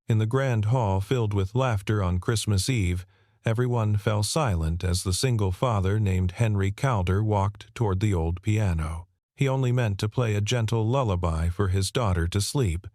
In the grand hall filled with laughter on Christmas Eve, everyone fell silent as the single father named Henry Calder walked toward the old piano. He only meant to play a gentle lullaby for his daughter to sleep,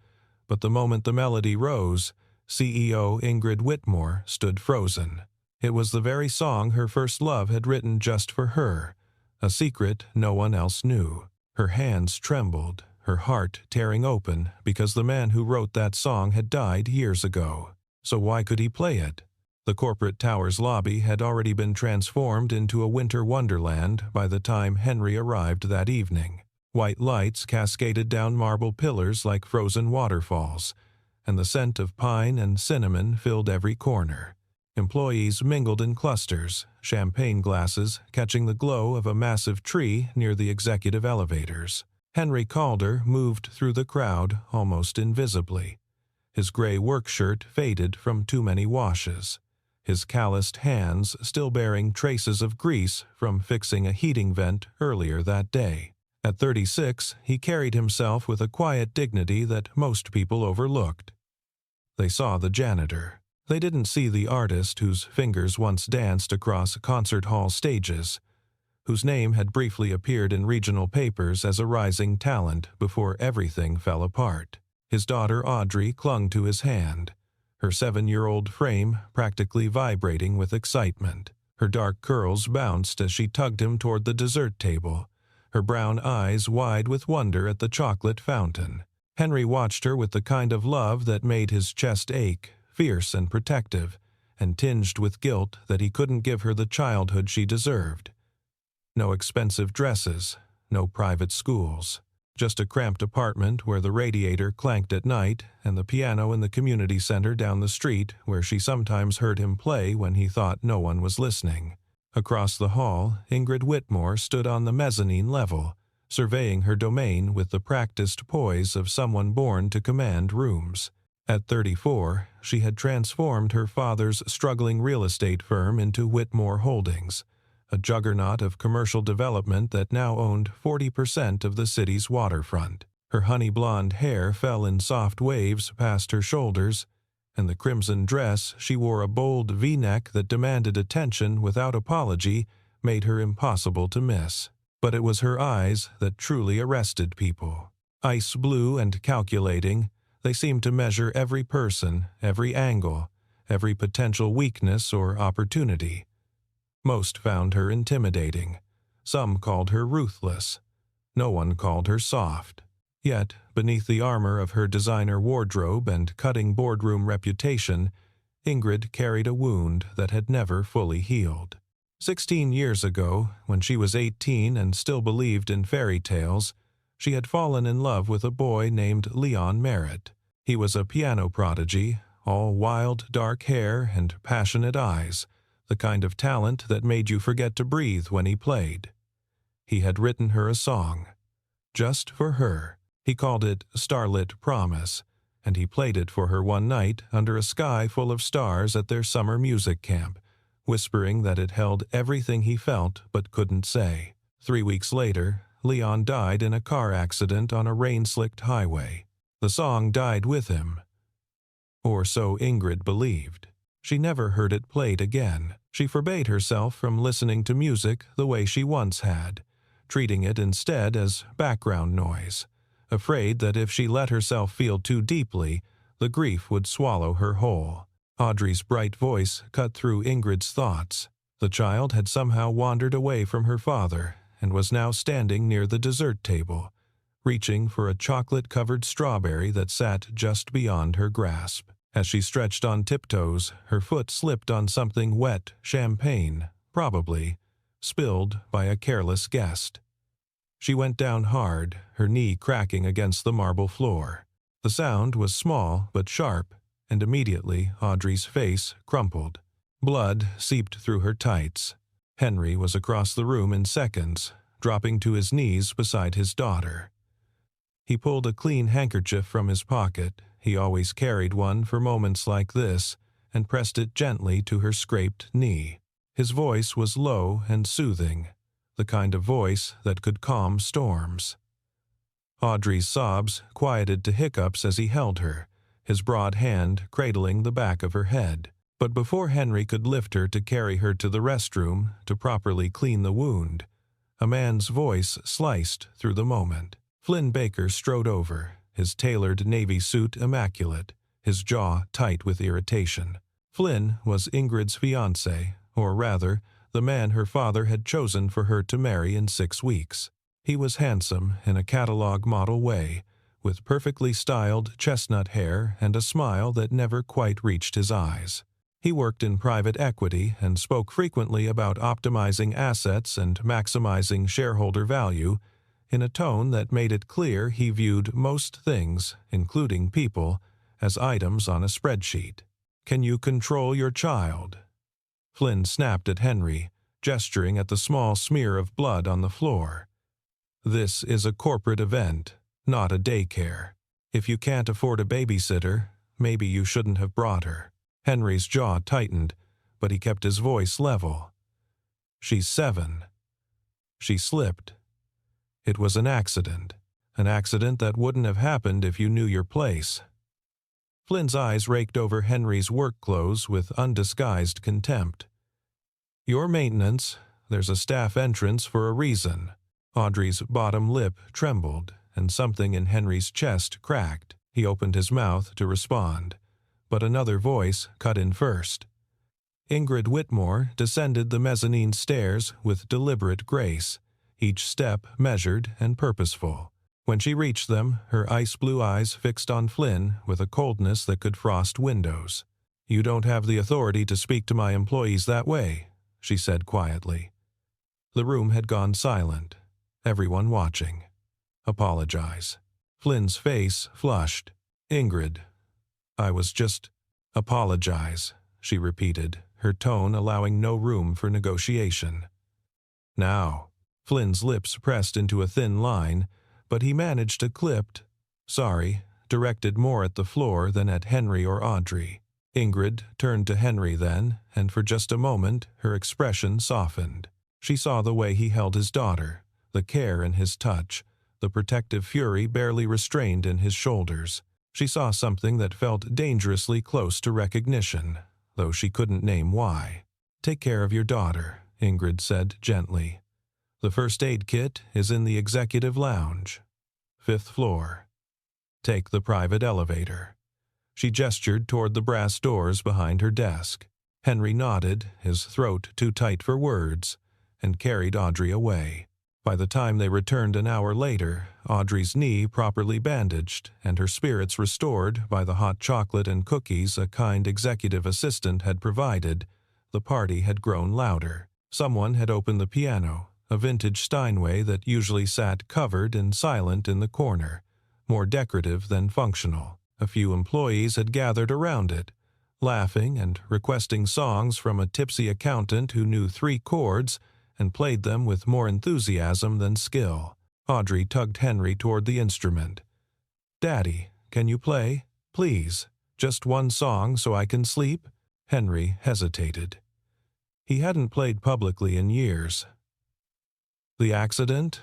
but the moment the melody rose, CEO Ingrid Whitmore stood frozen. It was the very song her first love had written just for her, a secret no one else knew. Her hands trembled, her heart tearing open, because the man who wrote that song had died years ago. So why could he play it? The corporate tower's lobby had already been transformed into a winter wonderland by the time Henry arrived that evening. White lights cascaded down marble pillars like frozen waterfalls, and the scent of pine and cinnamon filled every corner. Employees mingled in clusters, champagne glasses catching the glow of a massive tree near the executive elevators. Henry Calder moved through the crowd almost invisibly. His gray work shirt faded from too many washes, his calloused hands still bearing traces of grease from fixing a heating vent earlier that day. At 36, he carried himself with a quiet dignity that most people overlooked. They saw the janitor. They didn't see the artist whose fingers once danced across concert hall stages, whose name had briefly appeared in regional papers as a rising talent before everything fell apart. His daughter Audrey clung to his hand, her 7-year-old frame practically vibrating with excitement. Her dark curls bounced as she tugged him toward the dessert table, her brown eyes wide with wonder at the chocolate fountain. Henry watched her with the kind of love that made his chest ache, fierce and protective, and tinged with guilt that he couldn't give her the childhood she deserved. No expensive dresses, no private schools, just a cramped apartment where the radiator clanked at night and the piano in the community center down the street where she sometimes heard him play when he thought no one was listening. Across the hall, Ingrid Whitmore stood on the mezzanine level, surveying her domain with the practiced poise of someone born to command rooms. At 34, she had transformed her father's struggling real estate firm into Whitmore Holdings, a juggernaut of commercial development that now owned 40% of the city's waterfront. Her honey-blonde hair fell in soft waves past her shoulders, and the crimson dress she wore a bold V-neck that demanded attention without apology made her impossible to miss. But it was her eyes that truly arrested people. Ice blue and calculating, they seemed to measure every person, every angle, every potential weakness or opportunity. Most found her intimidating. Some called her ruthless. No one called her soft. Yet, beneath the armor of her designer wardrobe and cutting boardroom reputation, Ingrid carried a wound that had never fully healed. 16 years ago, when she was 18 and still believed in fairy tales, she had fallen in love with a boy named Leon Merritt. He was a piano prodigy, all wild, dark hair and passionate eyes, the kind of talent that made you forget to breathe when he played. He had written her a song, just for her. He called it Starlit Promise, and he played it for her one night under a sky full of stars at their summer music camp, whispering that it held everything he felt but couldn't say. 3 weeks later, Leon died in a car accident on a rain-slicked highway. The song died with him. Or so Ingrid believed. She never heard it played again. She forbade herself from listening to music the way she once had, treating it instead as background noise, afraid that if she let herself feel too deeply, the grief would swallow her whole. Audrey's bright voice cut through Ingrid's thoughts. The child had somehow wandered away from her father and was now standing near the dessert table, reaching for a chocolate-covered strawberry that sat just beyond her grasp. As she stretched on tiptoes, her foot slipped on something wet, champagne, probably, spilled by a careless guest. She went down hard, her knee cracking against the marble floor. The sound was small but sharp, and immediately Audrey's face crumpled. Blood seeped through her tights. Henry was across the room in seconds, dropping to his knees beside his daughter. He pulled a clean handkerchief from his pocket, he always carried one for moments like this, and pressed it gently to her scraped knee. His voice was low and soothing, the kind of voice that could calm storms. Audrey's sobs quieted to hiccups as he held her, his broad hand cradling the back of her head. But before Henry could lift her to carry her to the restroom to properly clean the wound, a man's voice sliced through the moment. Flynn Baker strode over, his tailored navy suit immaculate, his jaw tight with irritation. Flynn was Ingrid's fiancé, or rather, the man her father had chosen for her to marry in 6 weeks. He was handsome in a catalog model way, with perfectly styled chestnut hair and a smile that never quite reached his eyes. He worked in private equity and spoke frequently about optimizing assets and maximizing shareholder value, in a tone that made it clear he viewed most things, including people, as items on a spreadsheet. "Can you control your child?" Flynn snapped at Henry, gesturing at the small smear of blood on the floor. "This is a corporate event, not a daycare. If you can't afford a babysitter, maybe you shouldn't have brought her." Henry's jaw tightened, but he kept his voice level. "She's 7. She slipped. It was an accident that wouldn't have happened if you knew your place." Flynn's eyes raked over Henry's work clothes with undisguised contempt. "Your maintenance, there's a staff entrance for a reason." Audrey's bottom lip trembled, and something in Henry's chest cracked. He opened his mouth to respond, but another voice cut in first. Ingrid Whitmore descended the mezzanine stairs with deliberate grace, each step measured and purposeful. When she reached them, her ice-blue eyes fixed on Flynn with a coldness that could frost windows. "You don't have the authority to speak to my employees that way," she said quietly. The room had gone silent, everyone watching. "Apologize." Flynn's face flushed. "Ingrid, I was just—" "Apologize," she repeated, her tone allowing no room for negotiation. "Now." Flynn's lips pressed into a thin line, but he managed a clipped "sorry," directed more at the floor than at Henry or Audrey. Ingrid turned to Henry then, and for just a moment her expression softened. She saw the way he held his daughter, the care in his touch, the protective fury barely restrained in his shoulders. She saw something that felt dangerously close to recognition, though she couldn't name why. "Take care of your daughter," Ingrid said gently. "The first aid kit is in the executive lounge, 5th floor. Take the private elevator." She gestured toward the brass doors behind her desk. Henry nodded, his throat too tight for words, and carried Audrey away. By the time they returned an hour later, Audrey's knee properly bandaged and her spirits restored by the hot chocolate and cookies a kind executive assistant had provided, the party had grown louder. Someone had opened the piano, a vintage Steinway that usually sat covered and silent in the corner, more decorative than functional. A few employees had gathered around it, laughing and requesting songs from a tipsy accountant who knew 3 chords and played them with more enthusiasm than skill. Audrey tugged Henry toward the instrument. "Daddy, can you play? Please, just one song so I can sleep?" Henry hesitated. He hadn't played publicly in years. The accident?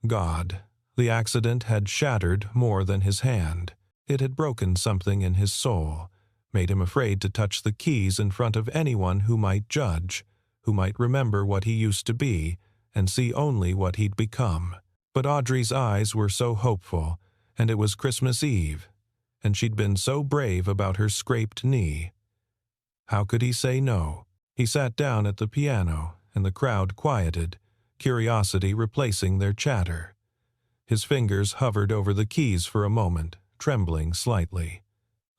God, the accident had shattered more than his hand. It had broken something in his soul, made him afraid to touch the keys in front of anyone who might judge, who might remember what he used to be and see only what he'd become. But Audrey's eyes were so hopeful, and it was Christmas Eve, and she'd been so brave about her scraped knee. How could he say no? He sat down at the piano, and the crowd quieted, curiosity replacing their chatter. His fingers hovered over the keys for a moment, trembling slightly.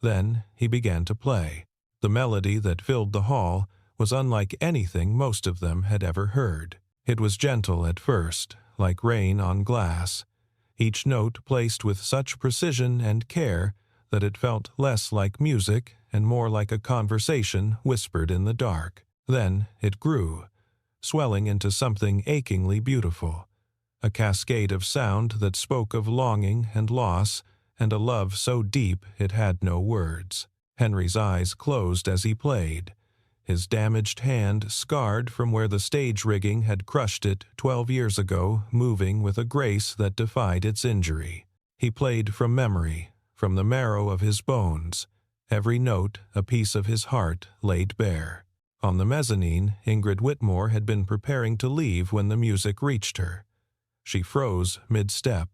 Then he began to play. The melody that filled the hall was unlike anything most of them had ever heard. It was gentle at first, like rain on glass, each note placed with such precision and care that it felt less like music and more like a conversation whispered in the dark. Then it grew, swelling into something achingly beautiful, a cascade of sound that spoke of longing and loss and a love so deep it had no words. Henry's eyes closed as he played, his damaged hand scarred from where the stage rigging had crushed it 12 years ago, moving with a grace that defied its injury. He played from memory, from the marrow of his bones, every note a piece of his heart laid bare. On the mezzanine, Ingrid Whitmore had been preparing to leave when the music reached her. She froze mid-step,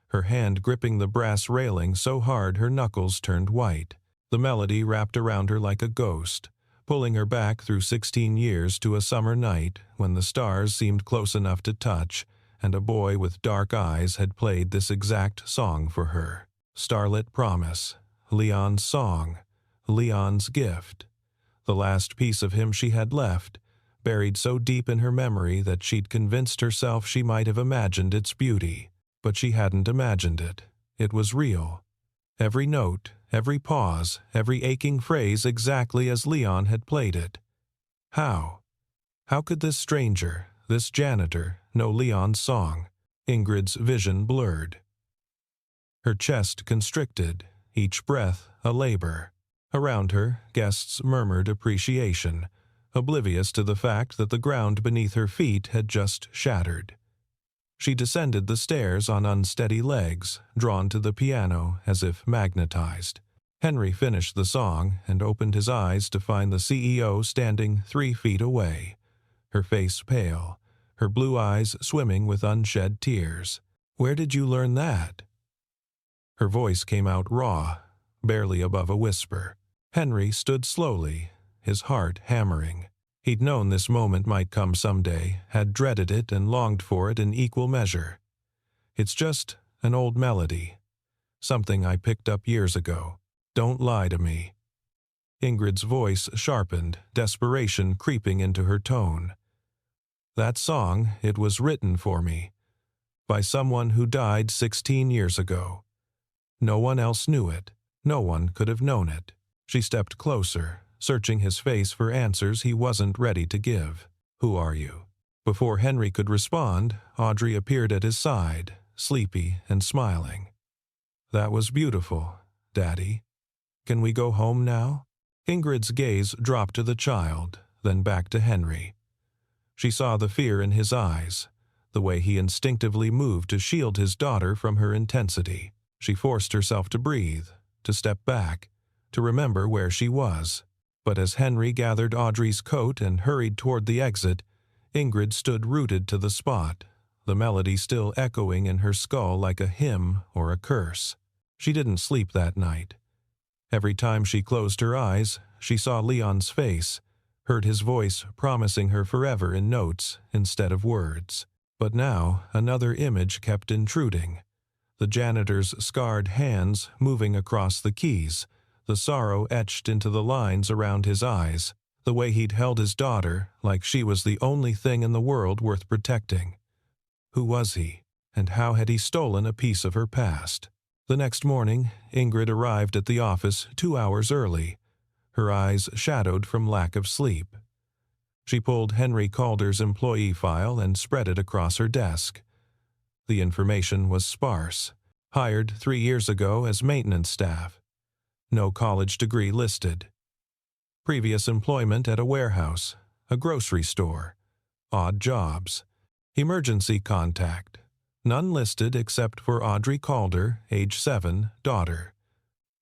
her hand gripping the brass railing so hard her knuckles turned white. The melody wrapped around her like a ghost, pulling her back through 16 years to a summer night when the stars seemed close enough to touch, and a boy with dark eyes had played this exact song for her. Starlit Promise, Leon's song, Leon's gift. The last piece of him she had left, buried so deep in her memory that she'd convinced herself she might have imagined its beauty. But she hadn't imagined it. It was real. Every note, every pause, every aching phrase exactly as Leon had played it. How? How could this stranger, this janitor, know Leon's song? Ingrid's vision blurred. Her chest constricted, each breath a labor. Around her, guests murmured appreciation, oblivious to the fact that the ground beneath her feet had just shattered. She descended the stairs on unsteady legs, drawn to the piano as if magnetized. Henry finished the song and opened his eyes to find the CEO standing 3 feet away, her face pale, her blue eyes swimming with unshed tears. "Where did you learn that?" Her voice came out raw, barely above a whisper. Henry stood slowly, his heart hammering. He'd known this moment might come someday, had dreaded it and longed for it in equal measure. "It's just an old melody. Something I picked up years ago. Don't lie to me." Ingrid's voice sharpened, desperation creeping into her tone. "That song, it was written for me. By someone who died 16 years ago. No one else knew it. No one could have known it." She stepped closer, searching his face for answers he wasn't ready to give. "Who are you?" Before Henry could respond, Audrey appeared at his side, sleepy and smiling. "That was beautiful, Daddy. Can we go home now?" Ingrid's gaze dropped to the child, then back to Henry. She saw the fear in his eyes, the way he instinctively moved to shield his daughter from her intensity. She forced herself to breathe, to step back, to remember where she was. But as Henry gathered Audrey's coat and hurried toward the exit, Ingrid stood rooted to the spot, the melody still echoing in her skull like a hymn or a curse. She didn't sleep that night. Every time she closed her eyes, she saw Leon's face, heard his voice promising her forever in notes instead of words. But now another image kept intruding. The janitor's scarred hands moving across the keys, the sorrow etched into the lines around his eyes, the way he'd held his daughter like she was the only thing in the world worth protecting. Who was he, and how had he stolen a piece of her past? The next morning, Ingrid arrived at the office 2 hours early, her eyes shadowed from lack of sleep. She pulled Henry Calder's employee file and spread it across her desk. The information was sparse. Hired 3 years ago as maintenance staff. No college degree listed. Previous employment at a warehouse, a grocery store. Odd jobs. Emergency contact. None listed except for Audrey Calder, age 7, daughter.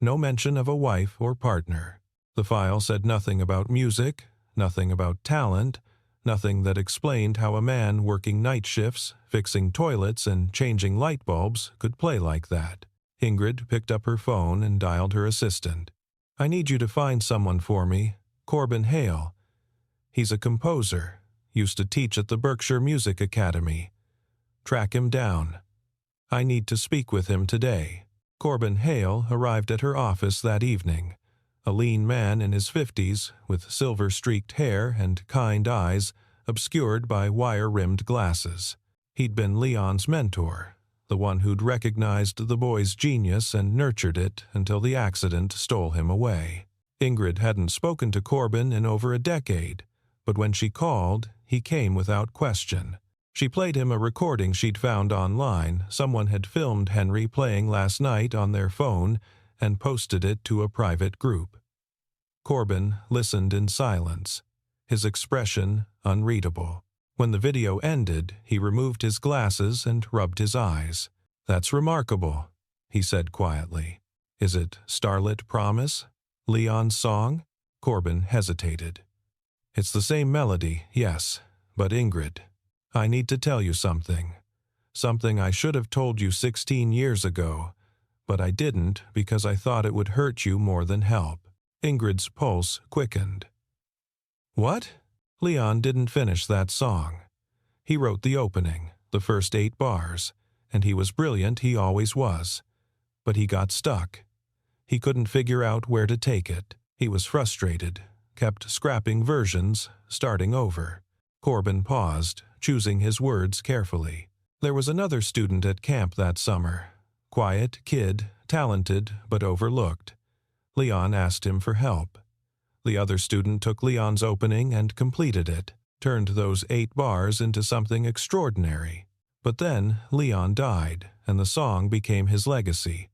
No mention of a wife or partner. The file said nothing about music, nothing about talent, nothing that explained how a man working night shifts, fixing toilets and changing light bulbs could play like that. Ingrid picked up her phone and dialed her assistant. "I need you to find someone for me, Corbin Hale. He's a composer, used to teach at the Berkshire Music Academy. Track him down. I need to speak with him today." Corbin Hale arrived at her office that evening, a lean man in his 50s with silver-streaked hair and kind eyes obscured by wire-rimmed glasses. He'd been Leon's mentor, the one who'd recognized the boy's genius and nurtured it until the accident stole him away. Ingrid hadn't spoken to Corbin in over a decade, but when she called, he came without question. She played him a recording she'd found online. Someone had filmed Henry playing last night on their phone and posted it to a private group. Corbin listened in silence, his expression unreadable. When the video ended, he removed his glasses and rubbed his eyes. "That's remarkable," he said quietly. "Is it Starlit Promise? Leon's song? Corbin hesitated. It's the same melody, yes, but Ingrid, I need to tell you something. Something I should have told you 16 years ago, but I didn't because I thought it would hurt you more than help. Ingrid's pulse quickened. What? Leon didn't finish that song. He wrote the opening, the first 8 bars, and he was brilliant, he always was. But he got stuck. He couldn't figure out where to take it. He was frustrated, kept scrapping versions, starting over. Corbin paused, choosing his words carefully. There was another student at camp that summer. Quiet kid, talented, but overlooked. Leon asked him for help. The other student took Leon's opening and completed it, turned those 8 bars into something extraordinary. But then Leon died, and the song became his legacy.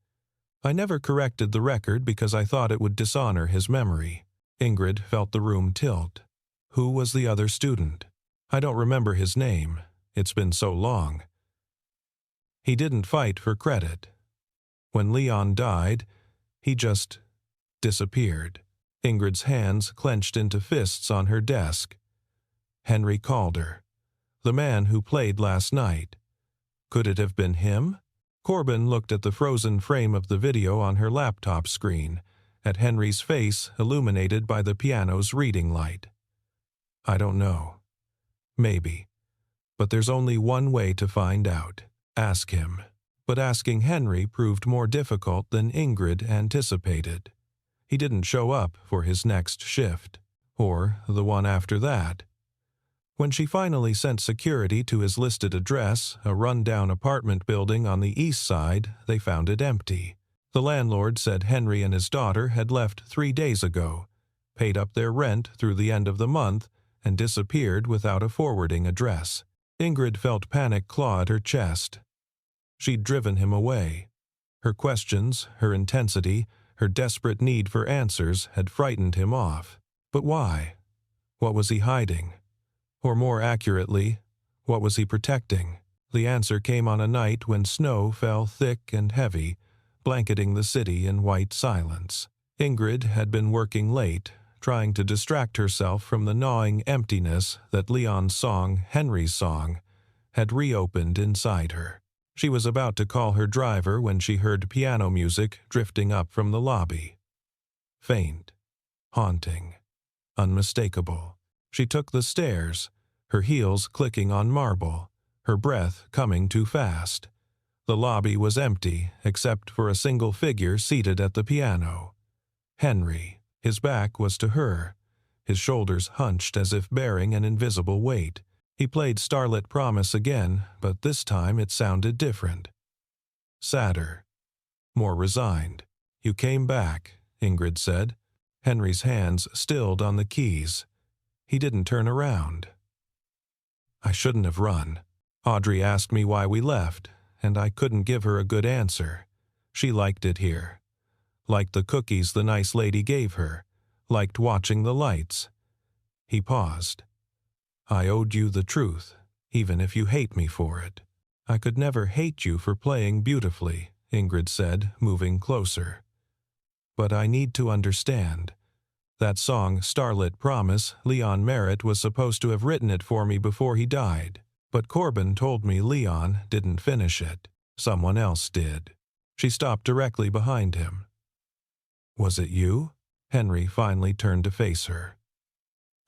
I never corrected the record because I thought it would dishonor his memory. Ingrid felt the room tilt. Who was the other student? I don't remember his name. It's been so long. He didn't fight for credit. When Leon died, he just disappeared. Ingrid's hands clenched into fists on her desk. Henry Calder, the man who played last night. Could it have been him? Corbin looked at the frozen frame of the video on her laptop screen, at Henry's face illuminated by the piano's reading light. I don't know. Maybe. But there's only one way to find out. Ask him. But asking Henry proved more difficult than Ingrid anticipated. He didn't show up for his next shift, or the one after that. When she finally sent security to his listed address, a run-down apartment building on the east side, they found it empty. The landlord said Henry and his daughter had left 3 days ago, paid up their rent through the end of the month, and disappeared without a forwarding address. Ingrid felt panic claw at her chest. She'd driven him away. Her questions, her intensity, her desperate need for answers had frightened him off. But why? What was he hiding? Or more accurately, what was he protecting? The answer came on a night when snow fell thick and heavy, blanketing the city in white silence. Ingrid had been working late, trying to distract herself from the gnawing emptiness that Leon's song, Henry's song, had reopened inside her. She was about to call her driver when she heard piano music drifting up from the lobby. Faint, haunting, unmistakable. She took the stairs, her heels clicking on marble, her breath coming too fast. The lobby was empty except for a single figure seated at the piano. Henry. His back was to her, his shoulders hunched as if bearing an invisible weight. He played Starlit Promise again, but this time it sounded different. Sadder. More resigned. You came back, Ingrid said. Henry's hands stilled on the keys. He didn't turn around. I shouldn't have run. Audrey asked me why we left, and I couldn't give her a good answer. She liked it here. Liked the cookies the nice lady gave her. Liked watching the lights. He paused. I owed you the truth, even if you hate me for it. I could never hate you for playing beautifully, Ingrid said, moving closer. But I need to understand. That song, Starlit Promise, Leon Merritt was supposed to have written it for me before he died. But Corbin told me Leon didn't finish it. Someone else did. She stopped directly behind him. Was it you? Henry finally turned to face her.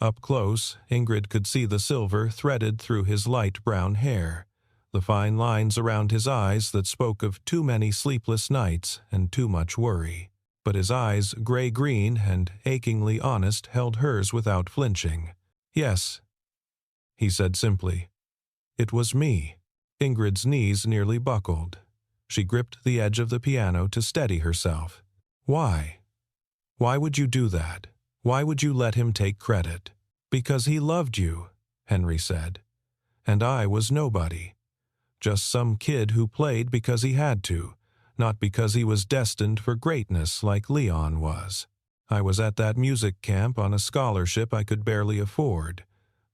Up close, Ingrid could see the silver threaded through his light brown hair, the fine lines around his eyes that spoke of too many sleepless nights and too much worry. But his eyes, gray-green and achingly honest, held hers without flinching. Yes, he said simply. It was me. Ingrid's knees nearly buckled. She gripped the edge of the piano to steady herself. Why? Why would you do that? Why would you let him take credit? Because he loved you, Henry said. And I was nobody. Just some kid who played because he had to, not because he was destined for greatness like Leon was. I was at that music camp on a scholarship I could barely afford.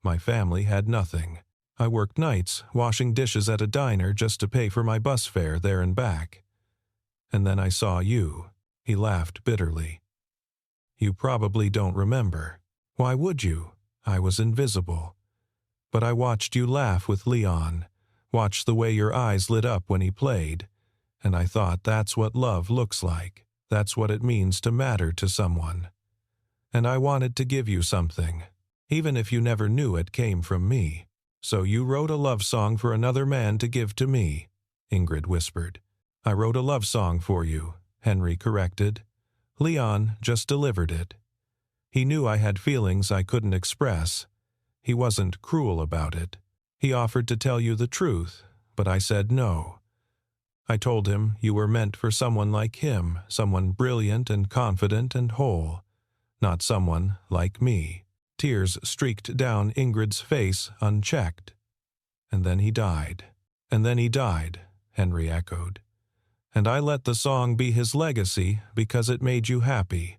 My family had nothing. I worked nights, washing dishes at a diner just to pay for my bus fare there and back. And then I saw you. He laughed bitterly. You probably don't remember. Why would you? I was invisible. But I watched you laugh with Leon, watched the way your eyes lit up when he played, and I thought that's what love looks like. That's what it means to matter to someone. And I wanted to give you something, even if you never knew it came from me. So you wrote a love song for another man to give to me, Ingrid whispered. I wrote a love song for you, Henry corrected. Leon just delivered it. He knew I had feelings I couldn't express. He wasn't cruel about it. He offered to tell you the truth, but I said no. I told him you were meant for someone like him, someone brilliant and confident and whole, not someone like me. Tears streaked down Ingrid's face unchecked. And then he died. And then he died, Henry echoed. And I let the song be his legacy because it made you happy,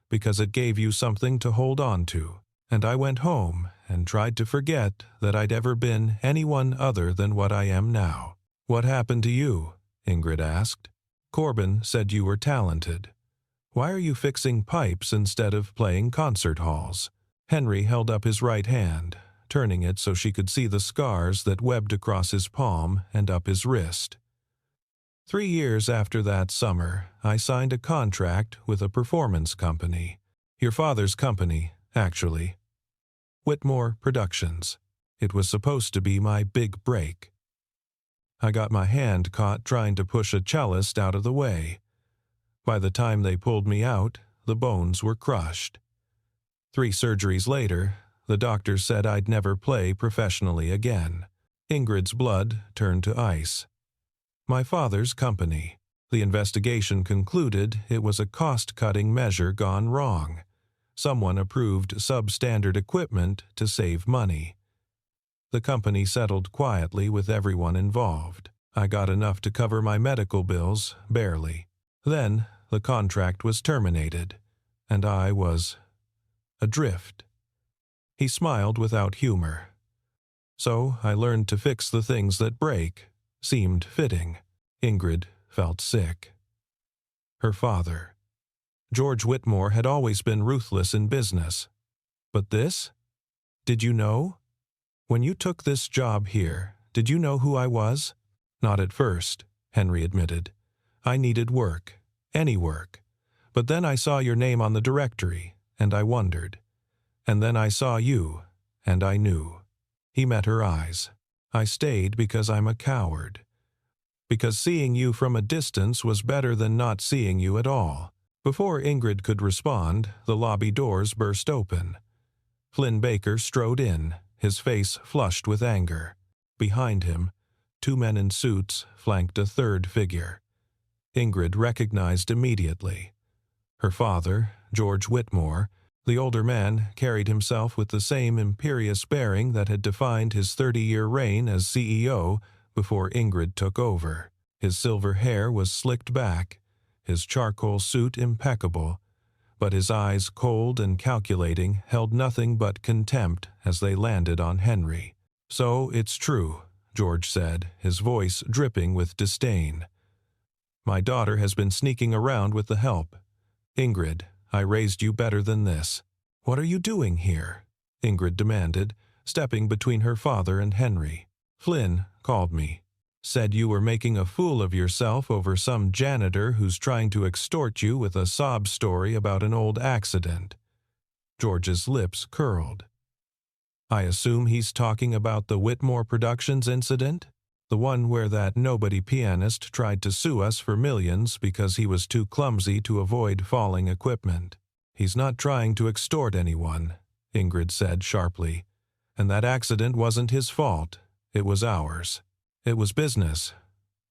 because it gave you something to hold on to. And I went home and tried to forget that I'd ever been anyone other than what I am now. What happened to you? Ingrid asked. Corbin said you were talented. Why are you fixing pipes instead of playing concert halls? Henry held up his right hand, turning it so she could see the scars that webbed across his palm and up his wrist. 3 years after that summer, I signed a contract with a performance company. Your father's company, actually. Whitmore Productions. It was supposed to be my big break. I got my hand caught trying to push a cellist out of the way. By the time they pulled me out, the bones were crushed. 3 surgeries later, the doctor said I'd never play professionally again. Ingrid's blood turned to ice. My father's company. The investigation concluded it was a cost-cutting measure gone wrong. Someone approved substandard equipment to save money. The company settled quietly with everyone involved. I got enough to cover my medical bills, barely. Then the contract was terminated, and I was adrift. He smiled without humor. So I learned to fix the things that break. Seemed fitting. Ingrid felt sick. Her father. George Whitmore had always been ruthless in business. But this? Did you know? When you took this job here, did you know who I was? Not at first, Henry admitted. I needed work. Any work. But then I saw your name on the directory, and I wondered. And then I saw you, and I knew. He met her eyes. I stayed because I'm a coward. Because seeing you from a distance was better than not seeing you at all. Before Ingrid could respond, the lobby doors burst open. Flynn Baker strode in, his face flushed with anger. Behind him, 2 men in suits flanked a third figure. Ingrid recognized immediately. Her father, George Whitmore, the older man carried himself with the same imperious bearing that had defined his 30-year reign as CEO before Ingrid took over. His silver hair was slicked back, his charcoal suit impeccable, but his eyes, cold and calculating, held nothing but contempt as they landed on Henry. So it's true, George said, his voice dripping with disdain. My daughter has been sneaking around with the help. Ingrid, I raised you better than this. What are you doing here? Ingrid demanded, stepping between her father and Henry. Flynn called me. Said you were making a fool of yourself over some janitor who's trying to extort you with a sob story about an old accident. George's lips curled. I assume he's talking about the Whitmore Productions incident? The one where that nobody pianist tried to sue us for millions because he was too clumsy to avoid falling equipment. He's not trying to extort anyone, Ingrid said sharply. And that accident wasn't his fault. It was ours. It was business,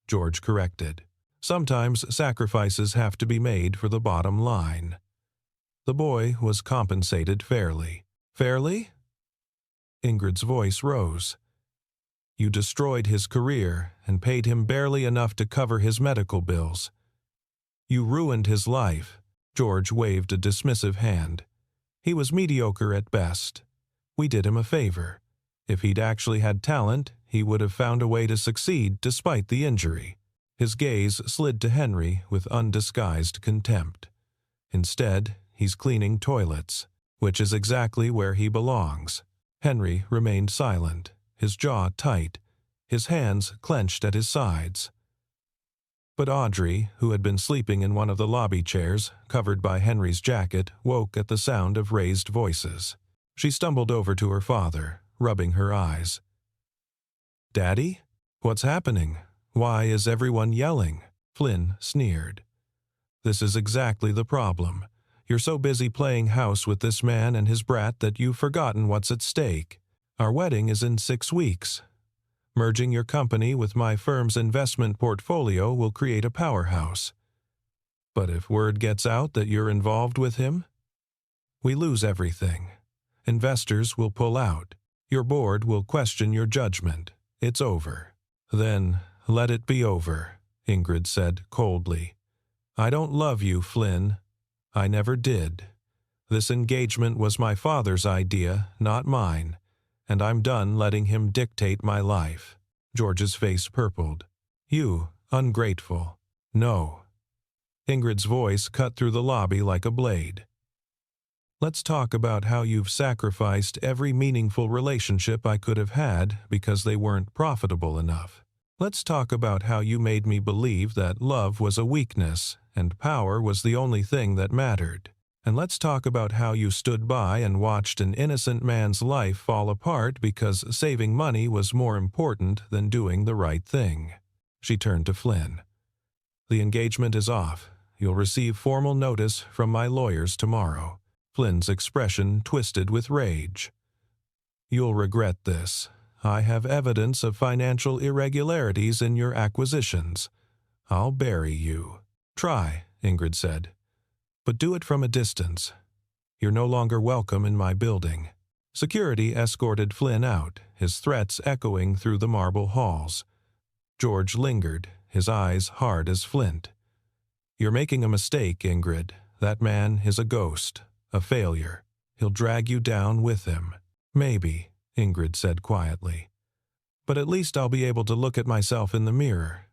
George corrected. Sometimes sacrifices have to be made for the bottom line. The boy was compensated fairly. Fairly? Ingrid's voice rose. You destroyed his career and paid him barely enough to cover his medical bills. You ruined his life. George waved a dismissive hand. He was mediocre at best. We did him a favor. If he'd actually had talent, he would have found a way to succeed despite the injury. His gaze slid to Henry with undisguised contempt. Instead, he's cleaning toilets, which is exactly where he belongs." Henry remained silent, his jaw tight, his hands clenched at his sides. But Audrey, who had been sleeping in one of the lobby chairs, covered by Henry's jacket, woke at the sound of raised voices. She stumbled over to her father, rubbing her eyes. "Daddy? What's happening? Why is everyone yelling?" Flynn sneered. "This is exactly the problem. You're so busy playing house with this man and his brat that you've forgotten what's at stake. Our wedding is in 6 weeks. Merging your company with my firm's investment portfolio will create a powerhouse. But if word gets out that you're involved with him, we lose everything. Investors will pull out. Your board will question your judgment. It's over." "Then let it be over," Ingrid said coldly. "I don't love you, Flynn. I never did. This engagement was my father's idea, not mine, and I'm done letting him dictate my life." George's face purpled. "You, ungrateful. No." Ingrid's voice cut through the lobby like a blade. "Let's talk about how you've sacrificed every meaningful relationship I could have had because they weren't profitable enough. Let's talk about how you made me believe that love was a weakness and power was the only thing that mattered. And let's talk about how you stood by and watched an innocent man's life fall apart because saving money was more important than doing the right thing." She turned to Flynn. "The engagement is off. You'll receive formal notice from my lawyers tomorrow." Flynn's expression twisted with rage. "You'll regret this. I have evidence of financial irregularities in your acquisitions. I'll bury you." "Try," Ingrid said. "But do it from a distance. You're no longer welcome in my building." Security escorted Flynn out, his threats echoing through the marble halls. George lingered, his eyes hard as flint. "You're making a mistake, Ingrid. That man is a ghost, a failure. He'll drag you down with him." "Maybe," Ingrid said quietly. "But at least I'll be able to look at myself in the mirror.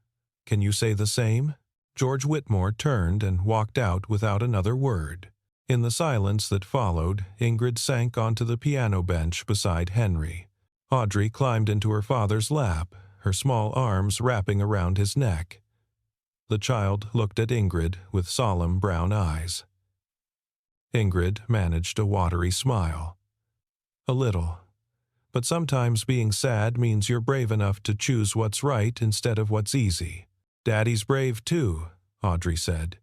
Can you say the same?" George Whitmore turned and walked out without another word. In the silence that followed, Ingrid sank onto the piano bench beside Henry. Audrey climbed into her father's lap, her small arms wrapping around his neck. The child looked at Ingrid with solemn brown eyes. Ingrid managed a watery smile. "A little. But sometimes being sad means you're brave enough to choose what's right instead of what's easy." "Daddy's brave too," Audrey said.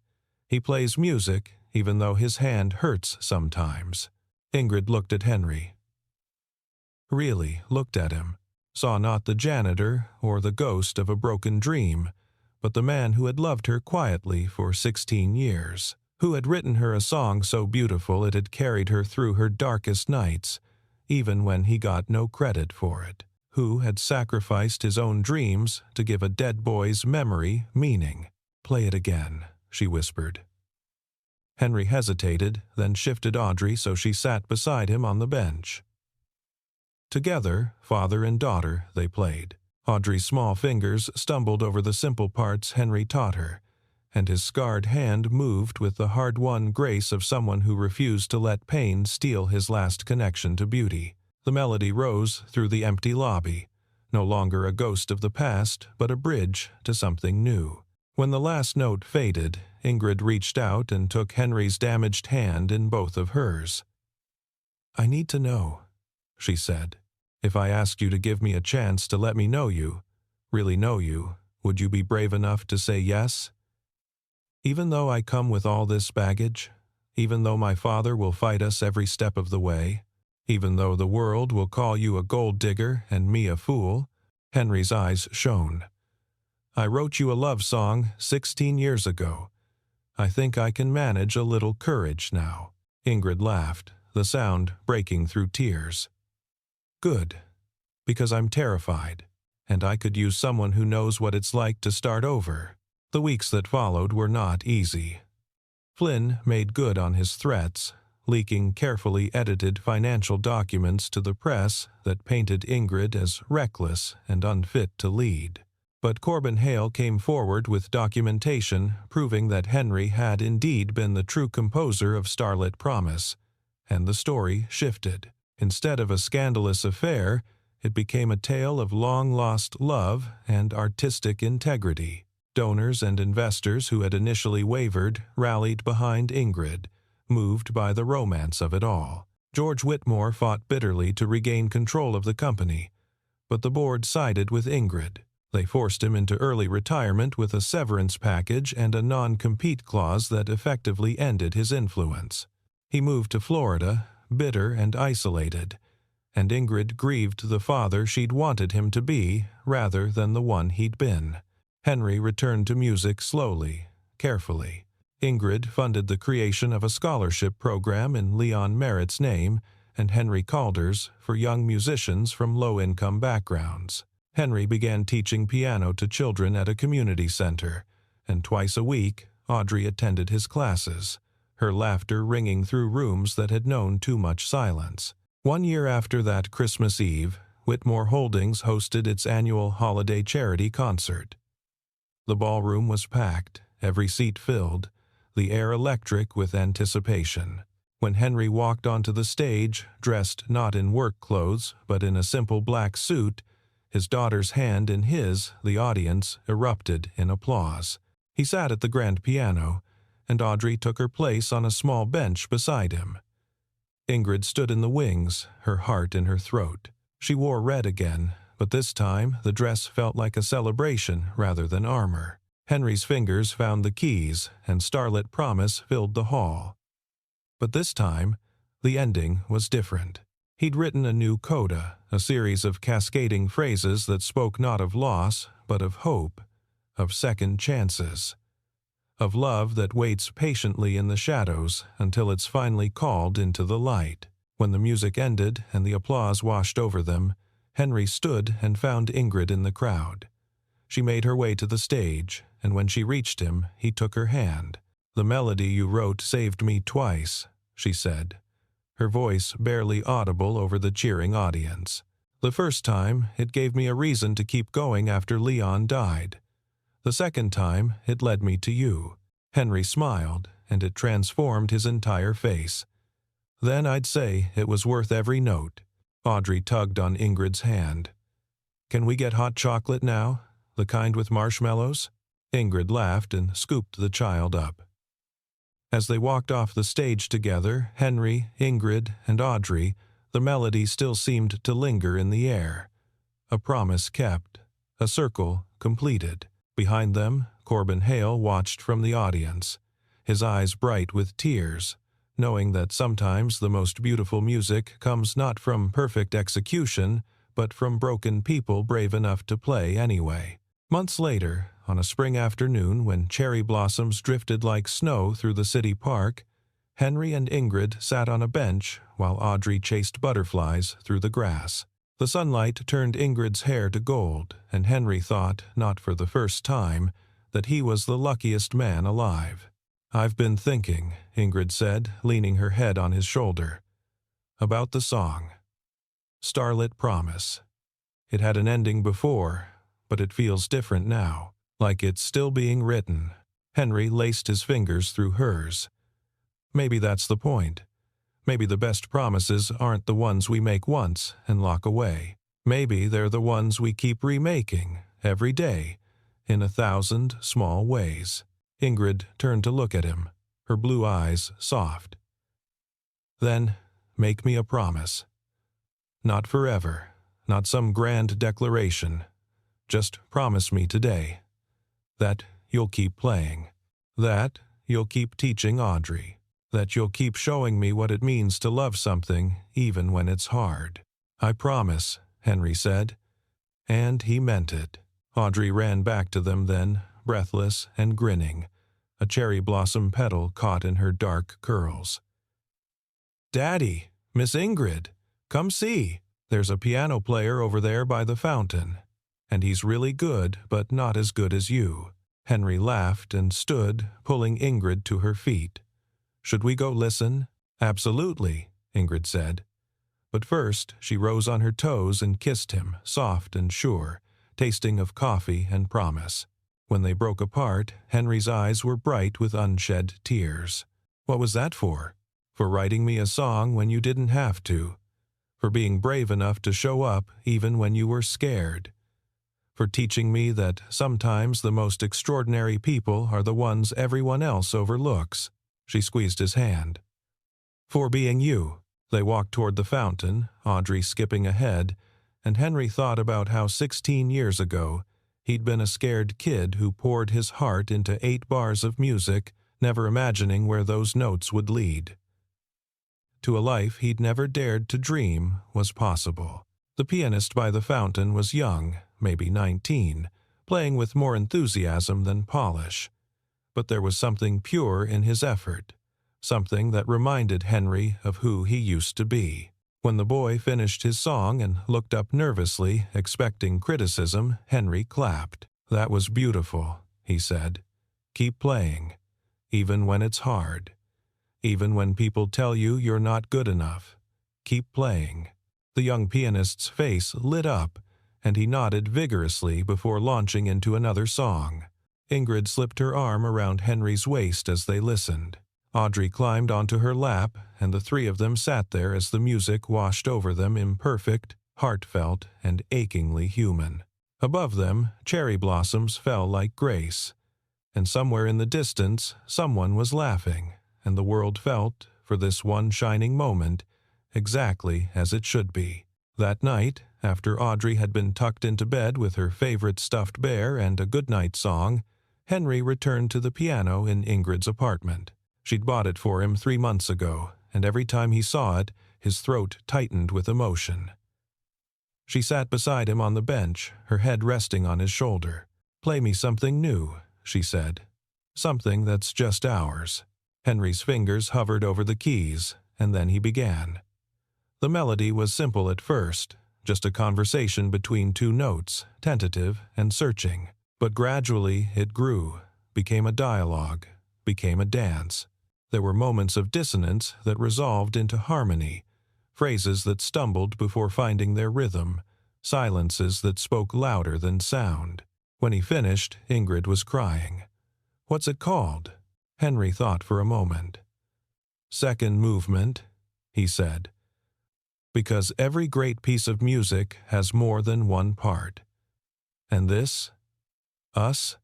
"He plays music, even though his hand hurts sometimes." Ingrid looked at Henry. Really looked at him, saw not the janitor or the ghost of a broken dream, but the man who had loved her quietly for 16 years, who had written her a song so beautiful it had carried her through her darkest nights, even when he got no credit for it, who had sacrificed his own dreams to give a dead boy's memory meaning. "Play it again," she whispered. Henry hesitated, then shifted Audrey so she sat beside him on the bench. Together, father and daughter, they played. Audrey's small fingers stumbled over the simple parts Henry taught her, and his scarred hand moved with the hard-won grace of someone who refused to let pain steal his last connection to beauty. The melody rose through the empty lobby, no longer a ghost of the past, but a bridge to something new. When the last note faded, Ingrid reached out and took Henry's damaged hand in both of hers. "I need to know," she said. "If I asked you to give me a chance to let me know you, really know you, would you be brave enough to say yes? Even though I come with all this baggage, even though my father will fight us every step of the way, even though the world will call you a gold digger and me a fool." Henry's eyes shone. "I wrote you a love song 16 years ago. I think I can manage a little courage now." Ingrid laughed, the sound breaking through tears. "Good, because I'm terrified, and I could use someone who knows what it's like to start over." The weeks that followed were not easy. Flynn made good on his threats, leaking carefully edited financial documents to the press that painted Ingrid as reckless and unfit to lead. But Corbin Hale came forward with documentation proving that Henry had indeed been the true composer of Starlit Promise, and the story shifted. Instead of a scandalous affair, it became a tale of long-lost love and artistic integrity. Donors and investors who had initially wavered rallied behind Ingrid, moved by the romance of it all. George Whitmore fought bitterly to regain control of the company, but the board sided with Ingrid. They forced him into early retirement with a severance package and a non-compete clause that effectively ended his influence. He moved to Florida, bitter and isolated, and Ingrid grieved the father she'd wanted him to be rather than the one he'd been. Henry returned to music slowly, carefully. Ingrid funded the creation of a scholarship program in Leon Merritt's name and Henry Calder's for young musicians from low-income backgrounds. Henry began teaching piano to children at a community center, and twice a week Audrey attended his classes, her laughter ringing through rooms that had known too much silence. 1 year after that Christmas Eve, Whitmore Holdings hosted its annual holiday charity concert. The ballroom was packed, every seat filled, the air electric with anticipation. When Henry walked onto the stage, dressed not in work clothes but in a simple black suit, his daughter's hand in his, the audience erupted in applause. He sat at the grand piano, and Audrey took her place on a small bench beside him. Ingrid stood in the wings, her heart in her throat. She wore red again, but this time the dress felt like a celebration rather than armor. Henry's fingers found the keys, and Starlit Promise filled the hall. But this time, the ending was different. He'd written a new coda, a series of cascading phrases that spoke not of loss, but of hope, of second chances, of love that waits patiently in the shadows until it's finally called into the light. When the music ended and the applause washed over them, Henry stood and found Ingrid in the crowd. She made her way to the stage, and when she reached him, he took her hand. "The melody you wrote saved me twice," she said, her voice barely audible over the cheering audience. "The first time, it gave me a reason to keep going after Leon died. The second time, it led me to you." Henry smiled, and it transformed his entire face. "Then I'd say it was worth every note." Audrey tugged on Ingrid's hand. "Can we get hot chocolate now? The kind with marshmallows?" Ingrid laughed and scooped the child up. As they walked off the stage together, Henry, Ingrid, and Audrey, the melody still seemed to linger in the air. A promise kept, a circle completed. Behind them, Corbin Hale watched from the audience, his eyes bright with tears, knowing that sometimes the most beautiful music comes not from perfect execution, but from broken people brave enough to play anyway. Months later, on a spring afternoon when cherry blossoms drifted like snow through the city park, Henry and Ingrid sat on a bench while Audrey chased butterflies through the grass. The sunlight turned Ingrid's hair to gold, and Henry thought, not for the first time, that he was the luckiest man alive. "I've been thinking," Ingrid said, leaning her head on his shoulder, "about the song. Starlit Promise. It had an ending before, but it feels different now, like it's still being written." Henry laced his fingers through hers. "Maybe that's the point. Maybe the best promises aren't the ones we make once and lock away. Maybe they're the ones we keep remaking, every day, in 1,000 small ways." Ingrid turned to look at him, her blue eyes soft. "Then, make me a promise. Not forever, not some grand declaration. Just promise me today that you'll keep playing, that you'll keep teaching Audrey, that you'll keep showing me what it means to love something even when it's hard." "I promise," Henry said, and he meant it. Audrey ran back to them then, breathless and grinning, a cherry blossom petal caught in her dark curls. "Daddy, Miss Ingrid, come see. There's a piano player over there by the fountain, and he's really good, but not as good as you." Henry laughed and stood, pulling Ingrid to her feet. "Should we go listen?" "Absolutely," Ingrid said. But first she rose on her toes and kissed him, soft and sure, tasting of coffee and promise. When they broke apart, Henry's eyes were bright with unshed tears. "What was that for?" "For writing me a song when you didn't have to. For being brave enough to show up even when you were scared. For teaching me that sometimes the most extraordinary people are the ones everyone else overlooks." She squeezed his hand. "For being you." They walked toward the fountain, Audrey skipping ahead, and Henry thought about how 16 years ago he'd been a scared kid who poured his heart into 8 bars of music, never imagining where those notes would lead. To a life he'd never dared to dream was possible. The pianist by the fountain was young, maybe 19, playing with more enthusiasm than polish. But there was something pure in his effort, something that reminded Henry of who he used to be. When the boy finished his song and looked up nervously, expecting criticism, Henry clapped. "That was beautiful," he said. "Keep playing, even when it's hard. Even when people tell you you're not good enough. Keep playing." The young pianist's face lit up, and he nodded vigorously before launching into another song. Ingrid slipped her arm around Henry's waist as they listened. Audrey climbed onto her lap, and the 3 of them sat there as the music washed over them, imperfect, heartfelt, and achingly human. Above them, cherry blossoms fell like grace, and somewhere in the distance someone was laughing, and the world felt, for this one shining moment, exactly as it should be. That night, after Audrey had been tucked into bed with her favorite stuffed bear and a goodnight song, Henry returned to the piano in Ingrid's apartment. She'd bought it for him 3 months ago, and every time he saw it, his throat tightened with emotion. She sat beside him on the bench, her head resting on his shoulder. "Play me something new," she said. "Something that's just ours." Henry's fingers hovered over the keys, and then he began. The melody was simple at first, just a conversation between 2 notes, tentative and searching. But gradually it grew, became a dialogue, became a dance. There were moments of dissonance that resolved into harmony, phrases that stumbled before finding their rhythm, silences that spoke louder than sound. When he finished, Ingrid was crying. "What's it called?" Henry thought for a moment. "Second movement," he said. "Because every great piece of music has more than one part. And this? Us?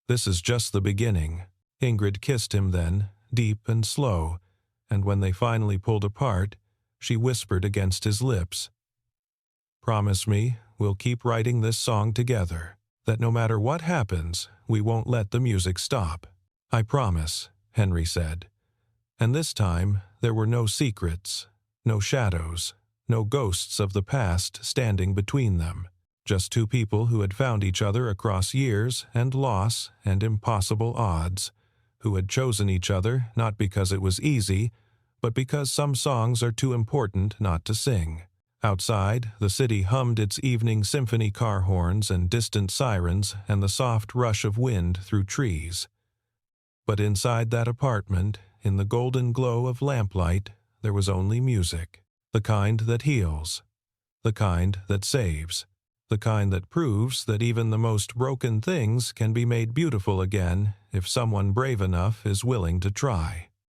This is just the beginning." Ingrid kissed him then, deep and slow, and when they finally pulled apart, she whispered against his lips, "Promise me we'll keep writing this song together, that no matter what happens, we won't let the music stop." "I promise," Henry said. And this time there were no secrets, no shadows, no ghosts of the past standing between them. Just 2 people who had found each other across years and loss and impossible odds, who had chosen each other not because it was easy, but because some songs are too important not to sing. Outside, the city hummed its evening symphony car horns and distant sirens and the soft rush of wind through trees. But inside that apartment, in the golden glow of lamplight, there was only music. The kind that heals. The kind that saves. The kind that proves that even the most broken things can be made beautiful again if someone brave enough is willing to try.